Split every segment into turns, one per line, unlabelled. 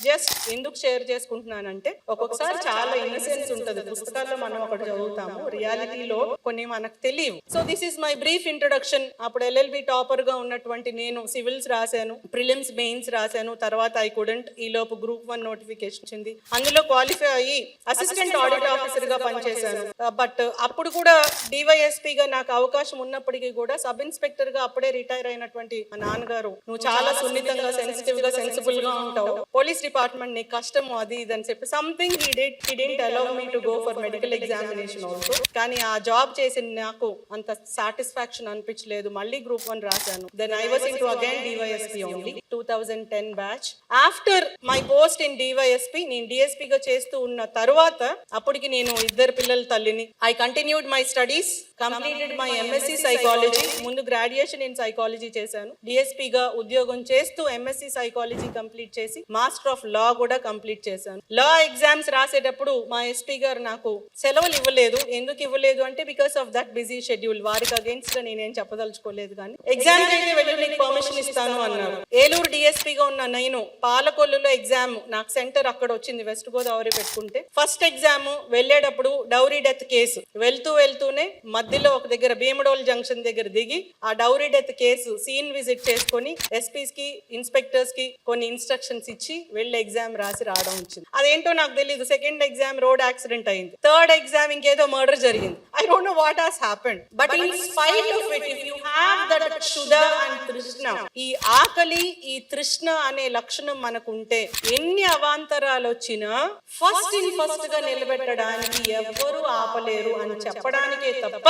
Just ఎందుకు share చేసుకుంటున్నానంటే ఒక్కొక్కసారి చాలా ఇన్నసెన్స్ ఉంటుంది. పుస్తకాల్లో మనం ఒకటి చదువుతాము, రియాలిటీలో కొన్ని మనకు తెలియవు. So this is my brief introduction. అప్పుడు LLB టాపర్ గా ఉన్నటువంటి నేను సివిల్స్ రాశాను, ప్రిలిమ్స్ మెయిన్స్ రాశాను. తర్వాత ఐ కుడెంట్, ఈ లోపు గ్రూప్ 1 నోటిఫికేషన్ వచ్చింది. అందులో క్వాలిఫై అయ్యి అసిస్టెంట్ ఆడిట్ ఆఫీసర్ గా పనిచేశాను. బట్ అప్పుడు కూడా DYSP గా నాకు అవకాశం ఉన్నప్పటికీ కూడా సబ్ ఇన్స్పెక్టర్ గా అప్పుడే రిటైర్ అయినటువంటి మా నాన్నగారు, నువ్వు చాలా సున్నితంగా, సెన్సిటివ్ గా, సెన్సిబుల్ గా ఉంటావు, పోలీస్ డిపార్ట్మెంట్ నీకు కష్టము అది ఇది అని చెప్పి something he didn't allow me to go for medical examination also. కానీ ఆ జాబ్ చేసి నాకు అంత సాటిస్ఫాక్షన్ అనిపించలేదు. మళ్ళీ గ్రూప్ 1 రాశాను. Then I was into again DYSP only 2010 batch. After my post in DYSP, నేను DSP గా చేస్తూ ఉన్న తర్వాత, అప్పటికి నేను 2 పిల్లల తల్లిని. I continued my studies, completed my MSc psychology. ముందు గ్రాడ్యుయేషన్ ఇన్ సైకాలజీ చేశాను. DSP గా ఉద్యోగం చేస్తూ MSc సైకాలజీ కంప్లీట్ చేసి మాస్టర్ ఆఫ్ లా కూడా కంప్లీట్ చేశాను. లా ఎగ్జామ్స్ రాసేటప్పుడు మా SP గారు నాకు సెలవులు ఇవ్వలేదు. ఎందుకు ఇవ్వలేదు అంటే because of that busy schedule. వారికి అగేన్స్ట్ గా నేనేం చెప్పదలుచుకోలేదు, కానీ ఎగ్జామ్ అయితే వెళ్ళి నీకు పర్మిషన్ ఇస్తాను అన్నారు. ఏలూరు DSP గా ఉన్న నేను పాలకొల్లులో ఎగ్జామ్, నాకు సెంటర్ అక్కడ వచ్చింది, వెస్ట్ గోదావరి పెట్టుకుంటే. ఫస్ట్ ఎగ్జామ్ వెళ్ళేటప్పుడు డౌరీ డెత్ కేసు, వెళ్తూనే మధ్యలో ఒక దగ్గర భీమడోల్ జంక్షన్ దగ్గర దిగి ఆ dowry death case scene visit చేసుకొని SPs కి, ఇన్స్పెక్టర్స్ కి కొన్ని ఇన్స్ట్రక్షన్స్ ఇచ్చి వెళ్ళి ఎగ్జామ్ రాసి రావడం వచ్చింది. అదేంటో నాకు తెలియదు. సెకండ్ ఎగ్జామ్ రోడ్ యాక్సిడెంట్ అయింది. థర్డ్ ఎగ్జామ్ ఇంకేదో మర్డర్ జరిగింది. I don't know what has happened, but in spite of it, if you have that క్షుధ అండ్ తృష్ణ, ఈ ఆకలి, ఈ తృష్ణ అనే లక్షణం మనకుంటే ఎన్ని అవాంతరాలు వచ్చినా ఫస్ట్ గా నిలబెట్టడానికి ఎవ్వరూ ఆపలేరు అని చెప్పడానికే తప్ప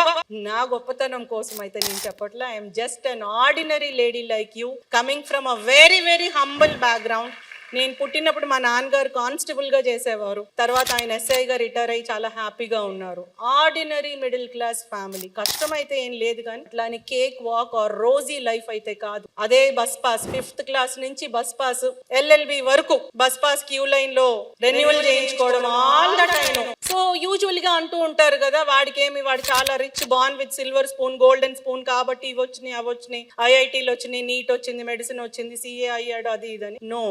నా గొప్పతనం కోసం అయితే నేను చెప్పట్లా. I'm just an ordinary lady like you, coming from a very very humble background. నేను పుట్టినప్పుడు మా నాన్నగారు కానిస్టేబుల్ గా చేసేవారు. తర్వాత ఆయన SI గా రిటైర్ అయ్యి చాలా హ్యాపీగా ఉన్నారు. Ordinary middle class family. కష్టం అయితే ఏం లేదు, కానీ అట్లా అని cake walk or rosy life అయితే కాదు. అదే బస్ పాస్, 5th క్లాస్ నుంచి బస్ పాస్ LLB వరకు బస్ పాస్ క్యూ లైన్ లో రెన్యువల్ చేయించుకోవడం all the time. So usual గా అంటూ ఉంటారు కదా, వాడు చాలా rich, born with silver spoon, golden spoon, కాబట్టి ఇవి వచ్చినాయి, అవి వచ్చినాయి, IITలు వచ్చినాయి, నీట్ వచ్చింది, మెడిసిన్ వచ్చింది, CA అయ్యాడు, అది ఇదని. నో,